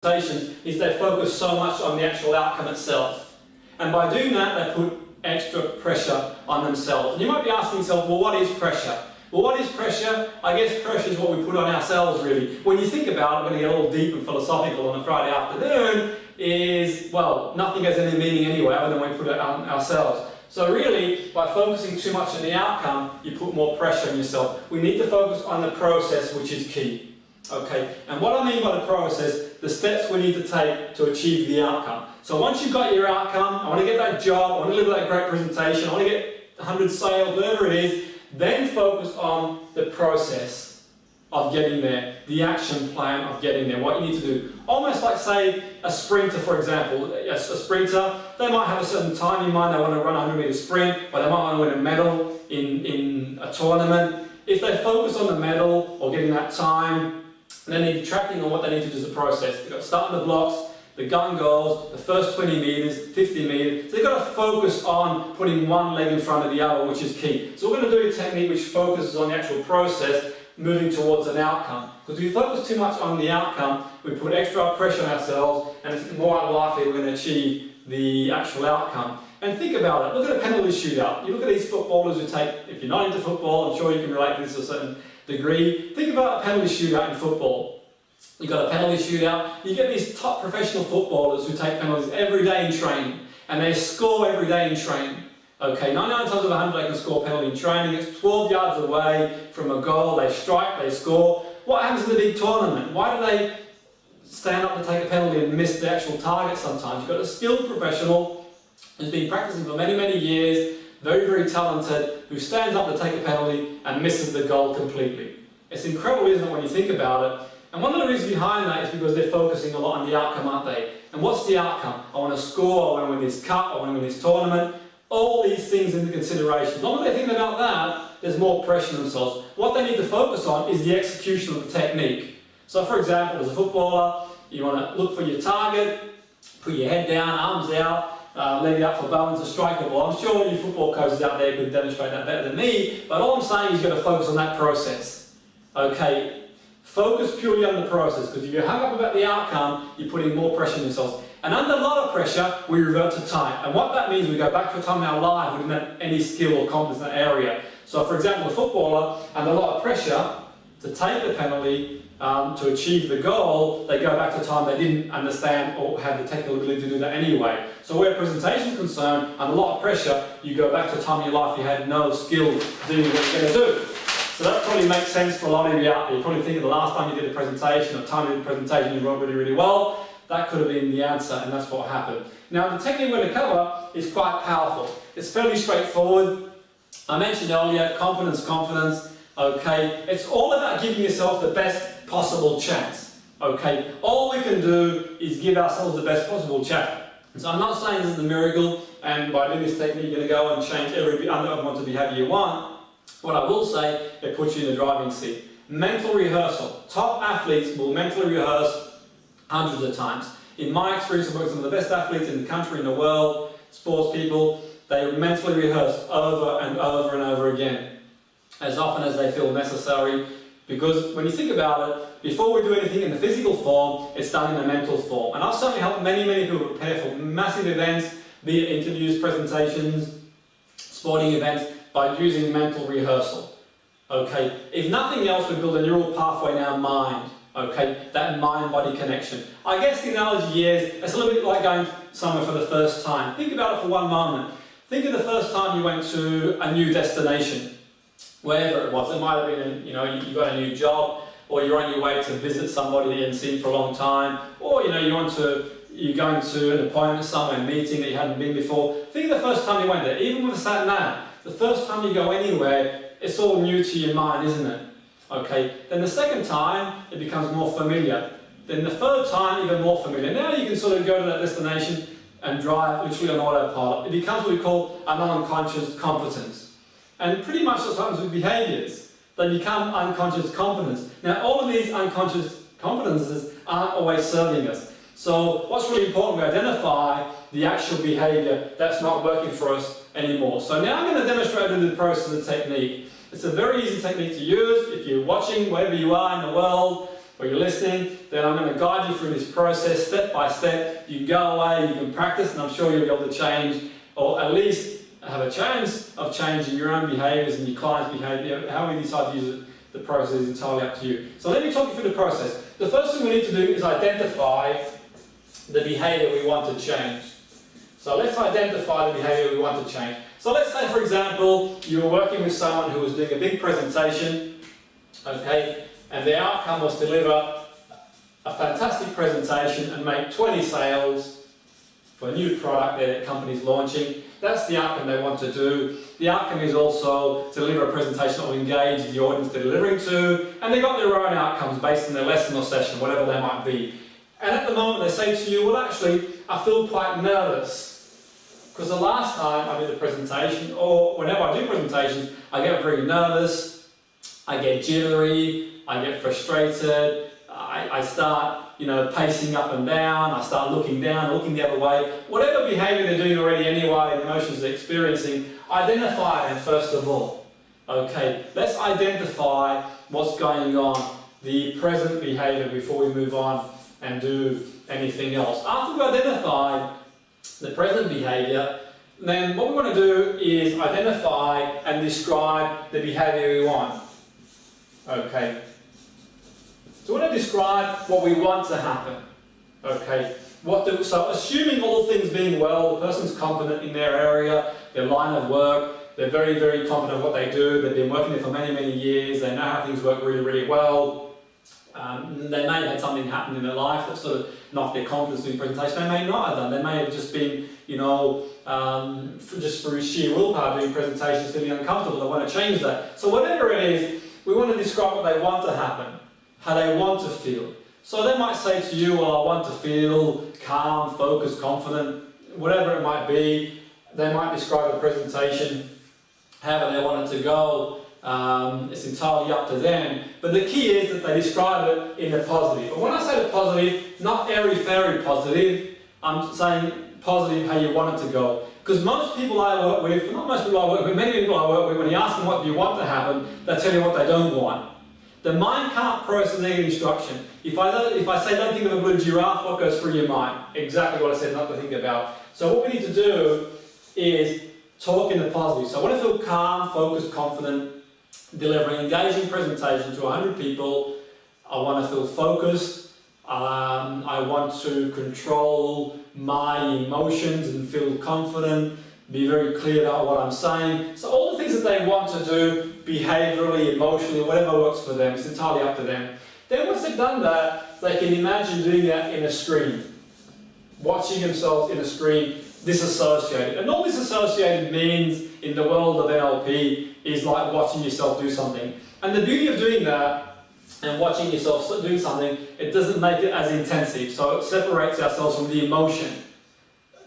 is they focus so much on the actual outcome itself. And by doing that, they put extra pressure on themselves. And you might be asking yourself, well, what is pressure? Well, what is pressure? I guess pressure is what we put on ourselves, really. When you think about it, when you get all deep and philosophical on a Friday afternoon, well, nothing has any meaning anyway, other than we put it on ourselves. So really, by focusing too much on the outcome, you put more pressure on yourself. We need to focus on the process, which is key. Okay, and what I mean by the process, the steps we need to take to achieve the outcome. So once you've got your outcome, I want to get that job, I want to deliver that great presentation, I want to get 100 sales, whatever it is, then focus on the process of getting there, the action plan of getting there, what you need to do. Almost like, say, a sprinter, for example. A sprinter, they might have a certain time in mind, they want to run a 100-meter sprint, or they might want to win a medal in a tournament. If they focus on the medal or getting that time, then they're detracting on what they need to do as a process. They've got to start in the blocks, the gun goals, the first 20 metres, 50 metres. So they've got to focus on putting one leg in front of the other, which is key. So we're going to do a technique which focuses on the actual process, moving towards an outcome. Because if we focus too much on the outcome, we put extra pressure on ourselves, and it's more unlikely we're going to achieve the actual outcome. And think about it. Look at a penalty shootout. You look at these footballers who take, if you're not into football, I'm sure you can relate to this to a certain degree. Think about a penalty shootout in football. You've got a penalty shootout, you get these top professional footballers who take penalties every day in training, and they score every day in training. Okay, 99 times out of 100 they can score a penalty in training, it's 12 yards away from a goal, they strike, they score. What happens in the big tournament? Why do they stand up to take a penalty and miss the actual target sometimes? You've got a skilled professional who's been practicing for many, many years, very, very talented, who stands up to take a penalty and misses the goal completely. It's incredible, isn't it, when you think about it? And one of the reasons behind that is because they're focusing a lot on the outcome, aren't they? And what's the outcome? I want to score, I want to win this cup, I want to win this tournament. All these things into consideration. As long as they think about that, there's more pressure on themselves. What they need to focus on is the execution of the technique. So for example, as a footballer, you want to look for your target, put your head down, arms out, leg it up for balance to strike the ball. I'm sure you football coaches out there could demonstrate that better than me, but all I'm saying is you've got to focus on that process. Okay? Focus purely on the process, because if you're hung up about the outcome, you're putting more pressure on yourselves. And under a lot of pressure, we revert to time. And what that means, we go back to a time in our life we didn't have any skill or competence in that area. So for example, a footballer, under a lot of pressure to take the penalty, to achieve the goal, they go back to a time they didn't understand or have the technical ability to do that anyway. So where presentation is concerned, under a lot of pressure, you go back to a time in your life you had no skill to do what you're going to do. So that probably makes sense for a lot of you out there. You probably think of the last time you did a presentation, or time you did a presentation you wrote really, really well. That could have been the answer, and that's what happened. Now, the technique we're going to cover is quite powerful. It's fairly straightforward. I mentioned earlier, confidence. Okay, it's all about giving yourself the best possible chance. Okay, all we can do is give ourselves the best possible chance. So I'm not saying this is a miracle, and by doing this technique, you're going to go and change every unwanted behaviour you want. What I will say, it puts you in the driving seat. Mental rehearsal. Top athletes will mentally rehearse hundreds of times. In my experience, I've worked with some of the best athletes in the country, in the world, sports people. They mentally rehearse over and over and over again, as often as they feel necessary. Because when you think about it, before we do anything in the physical form, it's done in a mental form. And I've certainly helped many, many people prepare for massive events, be it interviews, presentations, sporting events, by using mental rehearsal. Okay, if nothing else, we build a neural pathway in our mind. Okay, that mind-body connection. I guess the analogy is, it's a little bit like going somewhere for the first time. Think about it for one moment. Think of the first time you went to a new destination, wherever it was. It might have been, you got a new job, or you're on your way to visit somebody that you hadn't seen for a long time, or you're going to an appointment somewhere, a meeting that you hadn't been before. Think of the first time you went there, even with a sat nav. The first time you go anywhere, it's all new to your mind, isn't it? Okay, then the second time, it becomes more familiar. Then the third time, even more familiar. Now you can sort of go to that destination and drive literally on autopilot. It becomes what we call an unconscious competence. And pretty much that's what happens with behaviours. They become unconscious competence. Now all of these unconscious competences aren't always serving us. So what's really important, we identify the actual behaviour that's not working for us anymore. So now I'm going to demonstrate the process of the technique. It's a very easy technique to use. If you're watching wherever you are in the world, or you're listening, then I'm going to guide you through this process step by step. You can go away, you can practice, and I'm sure you'll be able to change, or at least have a chance of changing your own behaviours and your client's behaviour. How you decide to use it, the process is entirely up to you. So let me talk you through the process. The first thing we need to do is identify the behaviour we want to change. So let's identify the behaviour we want to change. So let's say, for example, you were working with someone who was doing a big presentation, okay, and the outcome was to deliver a fantastic presentation and make 20 sales for a new product their company's launching. That's the outcome they want to do. The outcome is also to deliver a presentation that will engage the audience they're delivering to, and they've got their own outcomes based on their lesson or session, whatever they might be. And at the moment they say to you, well actually, I feel quite nervous. Because the last time I did a presentation, or whenever I do presentations, I get very nervous, I get jittery, I get frustrated, I start, pacing up and down, I start looking down, looking the other way. Whatever behaviour they're doing already anyway, the emotions they're experiencing, identify them first of all. Okay, let's identify what's going on, the present behaviour, before we move on and do anything else. After we've identified the present behaviour, then what we want to do is identify and describe the behaviour we want. Okay. So we want to describe what we want to happen. Okay. So assuming all things being well, the person's confident in their area, their line of work, they're very, very confident in what they do, they've been working there for many, many years, they know how things work really, really well. They may have had something happen in their life that sort of knocked their confidence doing presentation. They may not have done. They may have just been, just through sheer willpower doing presentations, feeling uncomfortable. They want to change that. So whatever it is, we want to describe what they want to happen, how they want to feel. So they might say to you, well, I want to feel calm, focused, confident, whatever it might be. They might describe the presentation however they want it to go. It's entirely up to them, but the key is that they describe it in the positive. And when I say the positive, not airy-fairy positive, I'm saying positive how you want it to go. Because most people I work with, not most people I work with, many people I work with, when you ask them what do you want to happen, they tell you what they don't want. The mind can't process negative instruction. If I say don't think of a blue giraffe, what goes through your mind? Exactly what I said not to think about. So what we need to do is talk in the positive. So I want to feel calm, focused, confident, deliver an engaging presentation to 100 people. I want to feel focused. I want to control my emotions and feel confident, be very clear about what I'm saying. So all the things that they want to do, behaviourally, emotionally, whatever works for them, it's entirely up to them. Then once they've done that, they can imagine doing that in a screen, watching themselves in a screen, disassociated. And all disassociated means in the world of NLP is like watching yourself do something. And the beauty of doing that and watching yourself doing something, it doesn't make it as intensive. So it separates ourselves from the emotion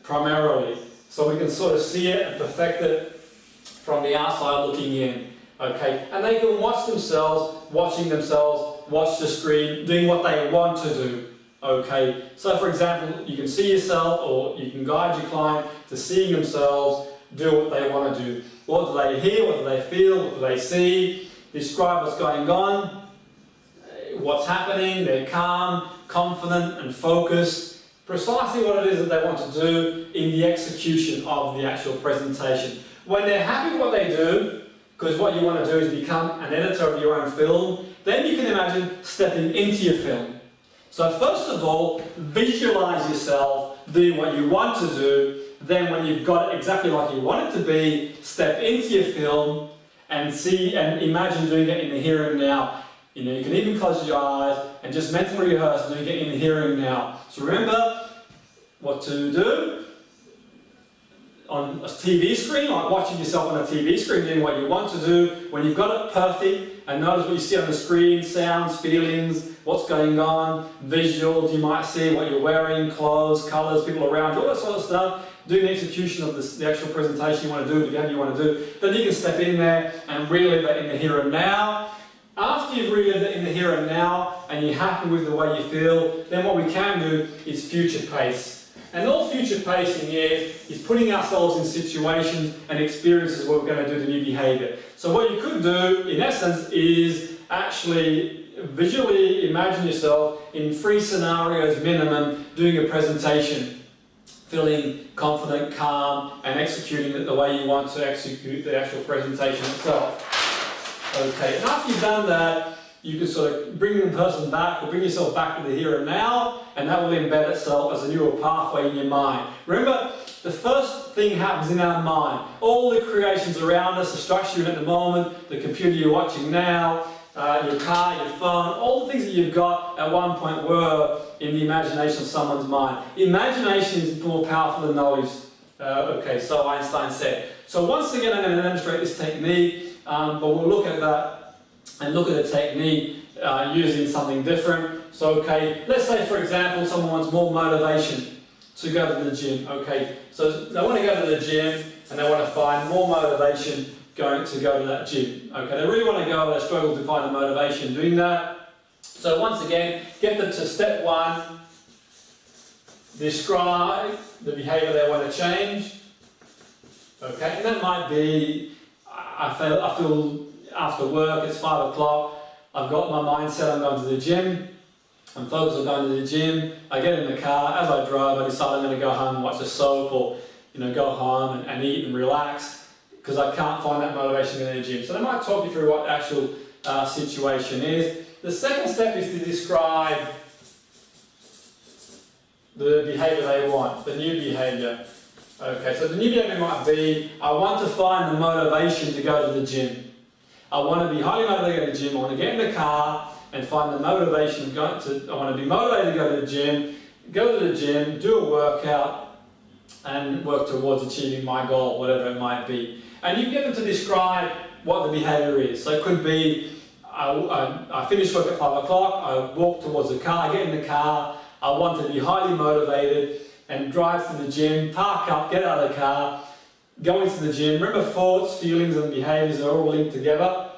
primarily. So we can sort of see it and perfect it from the outside looking in. Okay, and they can watch themselves, watch the screen, doing what they want to do. Okay, so for example, you can see yourself, or you can guide your client to seeing themselves do what they want to do. What do they hear? What do they feel? What do they see? Describe what's going on, what's happening. They're calm, confident, and focused. Precisely what it is that they want to do in the execution of the actual presentation. When they're happy with what they do, because what you want to do is become an editor of your own film, then you can imagine stepping into your film. So first of all, visualize yourself doing what you want to do. Then when you've got it exactly like you want it to be, step into your film and see and imagine doing it in the here and now. You can even close your eyes and just mentally rehearse doing it in the here and now. So remember what to do on a TV screen, like watching yourself on a TV screen doing what you want to do. When you've got it perfect, and notice what you see on the screen, sounds, feelings, what's going on, visuals you might see, what you're wearing, clothes, colours, people around you, all that sort of stuff. Doing the execution of the actual presentation you want to do, the behaviour you want to do. Then you can step in there and relive it in the here and now. After you've relived it in the here and now, and you're happy with the way you feel, then what we can do is future pace. And all future pacing is putting ourselves in situations and experiences where we're going to do the new behaviour. So what you could do, in essence, is actually visually imagine yourself in 3 scenarios minimum doing a presentation, feeling confident, calm, and executing it the way you want to execute the actual presentation itself. Okay, and after you've done that, you can sort of bring the person back or bring yourself back to the here and now, and that will embed itself as a neural pathway in your mind. Remember, the first thing happens in our mind. All the creations around us, the structure you're in at the moment, the computer you're watching now, your car, your phone, all the things that you've got at one point were in the imagination of someone's mind. Imagination is more powerful than noise. Okay, so Einstein said. So once again, I'm going to demonstrate this technique, but we'll look at that and look at the technique using something different. So, okay, let's say, for example, someone wants more motivation to go to the gym. Okay, so they want to go to the gym and they want to find more motivation to go to that gym. Okay, they really want to go, they struggle to find the motivation doing that. So once again, get them to step 1, describe the behaviour they want to change. Okay, and that might be, I feel after work, it's 5 o'clock, I've got my mindset, I'm going to the gym, I'm focused on going to the gym, I get in the car, as I drive I decide I'm going to go home and watch a soap or go home and eat and relax, because I can't find that motivation in the gym. So they might talk you through what the actual situation is. The second step is to describe the behaviour they want, the new behaviour. Okay, so the new behaviour might be, I want to find the motivation to go to the gym. I want to be highly motivated to go to the gym, I want to get in the car and find the motivation, I want to be motivated to go to the gym, do a workout, and work towards achieving my goal, whatever it might be. And you get them to describe what the behaviour is. So it could be, I finish work at 5 o'clock, I walk towards the car, I get in the car, I want to be highly motivated and drive to the gym, park up, get out of the car, go into the gym. Remember, thoughts, feelings and behaviours are all linked together.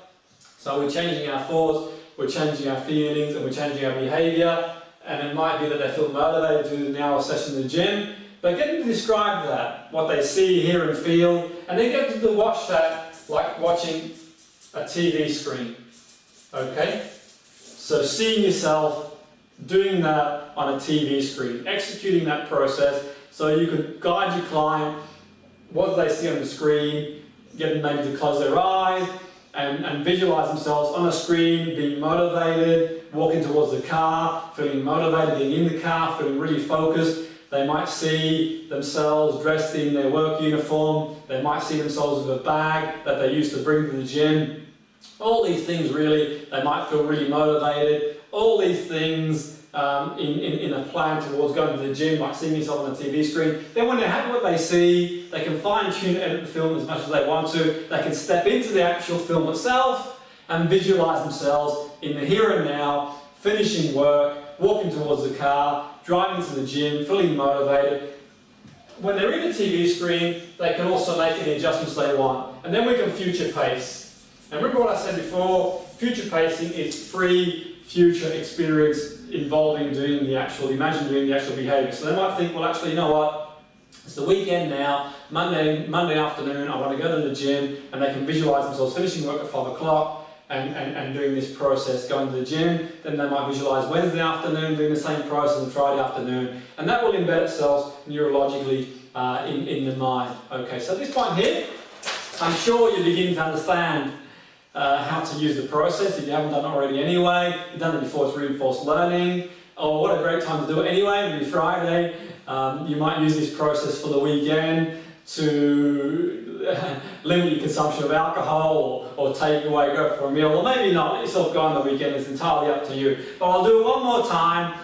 So we're changing our thoughts, we're changing our feelings and we're changing our behaviour. And it might be that they feel motivated to do an hour session in the gym. But get them to describe that, what they see, hear and feel, and then get them to watch that like watching a TV screen. Okay? So seeing yourself doing that on a TV screen, executing that process so you could guide your client, what do they see on the screen, get them maybe to close their eyes and visualize themselves on a screen, being motivated, walking towards the car, feeling motivated, being in the car, feeling really focused. They might see themselves dressed in their work uniform. They might see themselves with a bag that they used to bring to the gym. All these things really, they might feel really motivated. All these things in a plan towards going to the gym, like seeing yourself on a TV screen. Then when they're happy with what they see, they can fine-tune, edit the film as much as they want to. They can step into the actual film itself and visualize themselves in the here and now, finishing work, walking towards the car, driving to the gym, feeling motivated. When they're in the TV screen, they can also make any adjustments they want. And then we can future pace. And remember what I said before, future pacing is free future experience involving imagine doing the actual behaviour. So they might think, well actually, you know what, it's the weekend now, Monday afternoon, I want to go to the gym, and they can visualise themselves finishing work at 5 o'clock, and doing this process, going to the gym. Then they might visualise Wednesday afternoon doing the same process on Friday afternoon, and that will embed itself neurologically in the mind. Okay, so at this point here, I'm sure you're beginning to understand how to use the process. If you haven't done it already anyway, you've done it before, it's reinforced learning. Oh, what a great time to do it anyway, it'll be Friday. You might use this process for the weekend to limit your consumption of alcohol or take away, go for a meal, or maybe not, let yourself go on the weekend, it's entirely up to you. But I'll do it one more time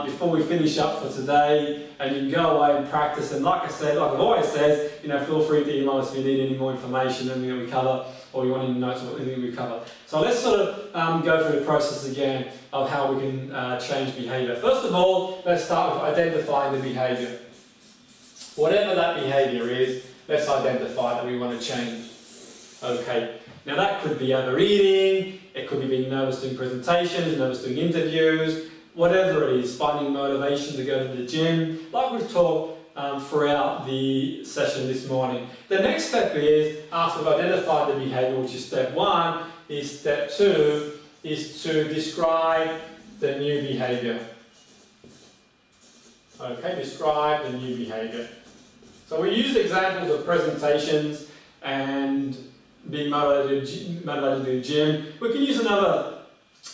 before we finish up for today, and you can go away and practice. And like I said, like I've always said, feel free to email us if you need any more information, anything that we cover, or you want any notes on anything we cover. So let's sort of go through the process again of how we can change behaviour. First of all, let's start with identifying the behaviour. Whatever that behaviour is, let's identify that we want to change. Okay, now that could be overeating, it could be being nervous doing presentations, nervous doing interviews, whatever it is, finding motivation to go to the gym, like we've talked throughout the session this morning. The next step is, after we've identified the behaviour, which is step 1, is step 2, is to describe the new behavior. Okay, describe the new behavior. So we use examples of presentations and being motivated to do gym. We can use another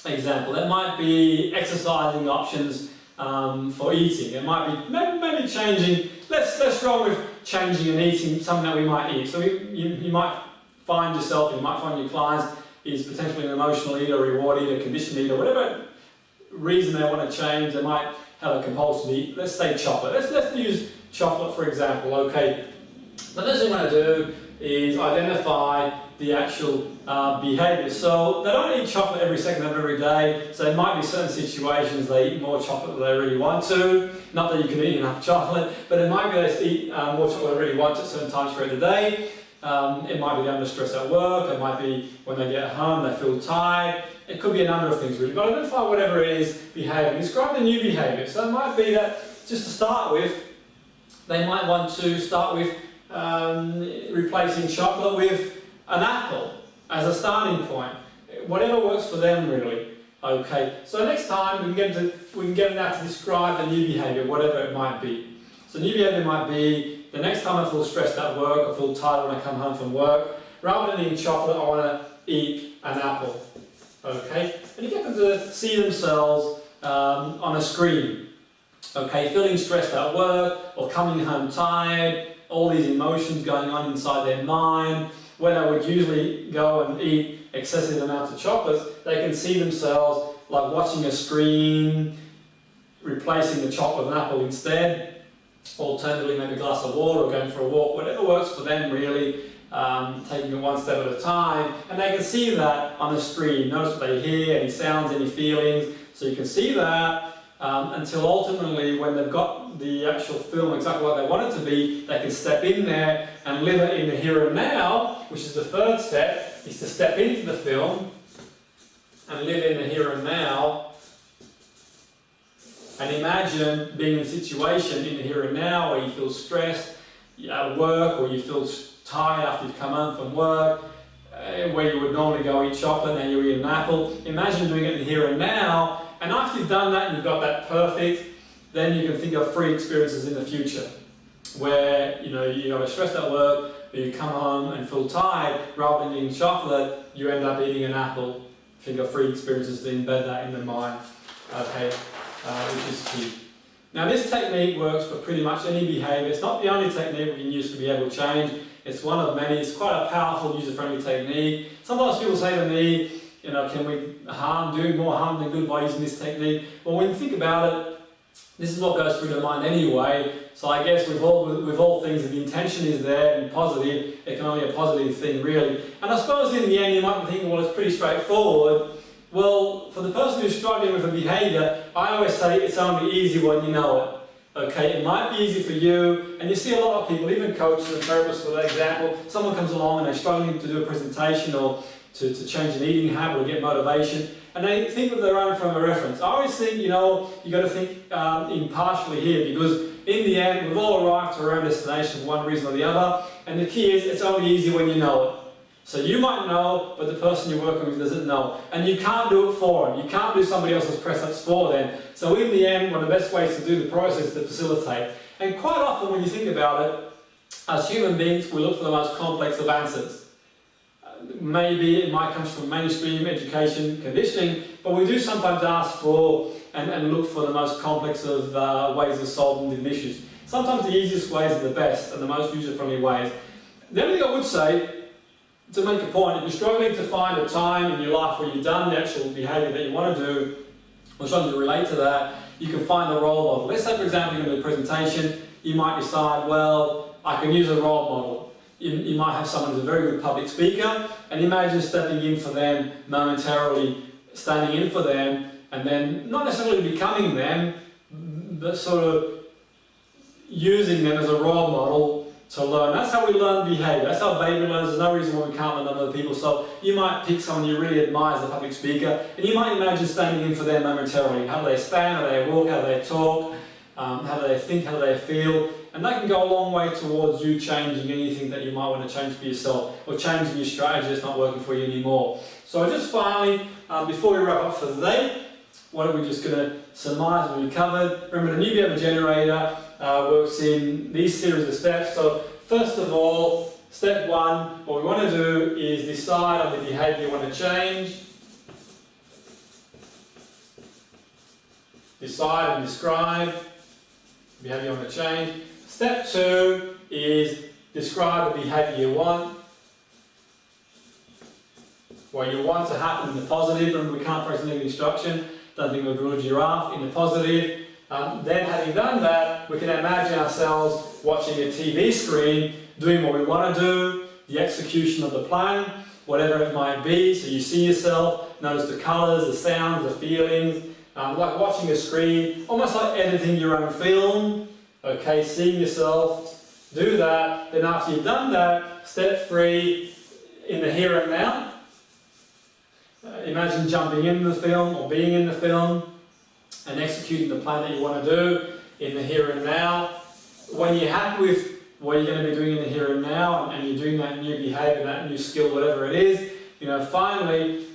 example. That might be exercising options for eating. It might be maybe changing. Let's roll with changing and eating something that we might eat. So you might find yourself, you might find your clients is potentially an emotional eater, reward eater, conditioned eater, whatever reason they want to change. They might have a compulsive eat. Let's say chocolate. Let's use chocolate for example. Okay. The first thing we want to do is identify the actual behaviour. So they don't eat chocolate every second of every day, so there might be certain situations they eat more chocolate than they really want to. Not that you can eat enough chocolate, but it might be they eat more chocolate than they really want at certain times throughout the day. It might be they're under stress at work, it might be when they get home they feel tired. It could be a number of things really, but identify whatever it is behaviour. Describe the new behaviour. So it might be that, just to start with, they might want to start with replacing chocolate with an apple as a starting point. Whatever works for them really. Okay, so next time we can get them out to describe the new behaviour, whatever it might be. So new behaviour might be, the next time I feel stressed at work, I feel tired when I come home from work, rather than eating chocolate, I want to eat an apple. Okay, and you get them to see themselves on a screen. Okay, feeling stressed at work or coming home tired, all these emotions going on inside their mind. When they would usually go and eat excessive amounts of chocolates, they can see themselves like watching a screen, replacing the chocolate with an apple instead, alternatively maybe a glass of water or going for a walk, whatever works for them really, taking it one step at a time, and they can see that on the screen. Notice what they hear, any sounds, any feelings, so you can see that. Until ultimately, when they've got the actual film exactly what they want it to be, they can step in there and live it in the here and now, which is the third step, is to step into the film and live in the here and now. And imagine being in a situation in the here and now where you feel stressed at work, or you feel tired after you've come home from work, where you would normally go eat chocolate, now you eat an apple. Imagine doing it in the here and now. And after you've done that and you've got that perfect, then you can think of free experiences in the future where you're stressed at work, but you come home and feel tired, rather than eating chocolate, you end up eating an apple. Think of free experiences to embed that in the mind, okay, which is key. Now this technique works for pretty much any behaviour. It's not the only technique we can use for behavioural change. It's one of many. It's quite a powerful, user-friendly technique. Sometimes people say to me, can we do more harm than good by using this technique? Well, when you think about it, this is what goes through the mind anyway. So I guess with all things, if the intention is there and positive, it can only be a positive thing really. And I suppose in the end you might be thinking, well, it's pretty straightforward. Well, for the person who's struggling with a behaviour, I always say it's only easy when you know it. Okay, it might be easy for you, and you see a lot of people, even coaches and therapists for example, someone comes along and they're struggling to do a presentation or to change an eating habit or get motivation, and they think of their own frame of reference. I always think, you've got to think impartially here, because in the end, we've all arrived to our own destination for one reason or the other, and the key is, it's only easy when you know it. So you might know, but the person you're working with doesn't know, and you can't do it for them. You can't do somebody else's press-ups for them. So in the end, one of the best ways to do the process is to facilitate. And quite often when you think about it, as human beings, we look for the most complex of answers. Maybe it might come from mainstream education, conditioning, but we do sometimes ask for and look for the most complex of ways of solving different issues. Sometimes the easiest ways are the best and the most user-friendly ways. The only thing I would say, to make a point, if you're struggling to find a time in your life where you've done the actual behaviour that you want to do, or struggling to relate to that, you can find a role model. Let's say, for example, you're going to do a presentation, you might decide, well, I can use a role model. You might have someone who's a very good public speaker, and imagine stepping in for them momentarily, standing in for them, and then not necessarily becoming them, but sort of using them as a role model to learn. That's how we learn behaviour. That's how baby learns. There's no reason why we can't learn other people. So you might pick someone you really admire as a public speaker, and you might imagine standing in for them momentarily. How do they stand? How do they walk? How do they talk? How do they think? How do they feel? And that can go a long way towards you changing anything that you might want to change for yourself, or changing your strategy that's not working for you anymore. So just finally, before we wrap up for the day, what are we just going to surmise what we covered? Remember, the new behavior generator works in these series of steps. So first of all, step one, what we want to do is decide on the behavior you want to change. Decide and describe the behavior you want to change. Step two is describe the behavior you want. What you want to happen in the positive. Remember, we can't press negative instruction. Don't think we'll do a giraffe in the positive. Then having done that, we can imagine ourselves watching a TV screen, doing what we want to do, the execution of the plan, whatever it might be. So you see yourself, notice the colours, the sounds, the feelings, like watching a screen, almost like editing your own film. Okay, seeing yourself, do that. Then after you've done that, step three, in the here and now. Imagine jumping in the film or being in the film and executing the plan that you want to do in the here and now. When you're happy with what you're going to be doing in the here and now, and you're doing that new behaviour, that new skill, whatever it is, finally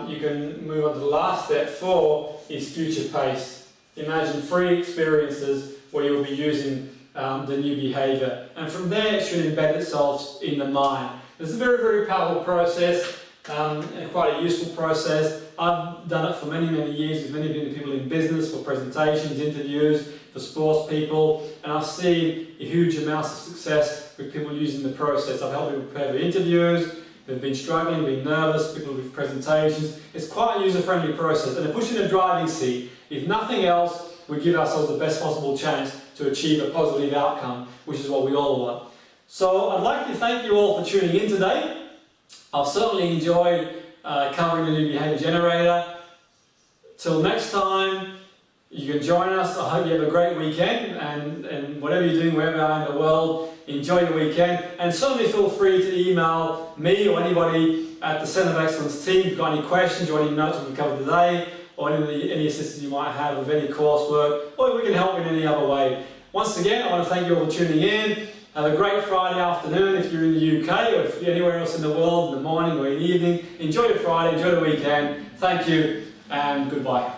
you can move on to the last step. 4 is future pace. Imagine 3 experiences where you'll be using the new behaviour, and from there it should embed itself in the mind. It's a very, very powerful process. And quite a useful process. I've done it for many, many years with many people in business, for presentations, interviews, for sports people, and I've seen a huge amounts of success with people using the process. I've helped people prepare for interviews, who've been struggling, been nervous, people with presentations. It's quite a user-friendly process, and it puts you in a driving seat. If nothing else, we give ourselves the best possible chance to achieve a positive outcome, which is what we all want. So I'd like to thank you all for tuning in today. I've certainly enjoyed covering the new behavior generator. Till next time, you can join us. I hope you have a great weekend, and whatever you're doing, wherever you are in the world, enjoy your weekend. And certainly feel free to email me or anybody at the Centre of Excellence team if you've got any questions or any notes we covered today, or any assistance you might have with any coursework, or if we can help in any other way. Once again, I want to thank you all for tuning in. Have a great Friday afternoon if you're in the UK, or if you're anywhere else in the world, in the morning or in the evening. Enjoy your Friday, enjoy the weekend. Thank you, and goodbye.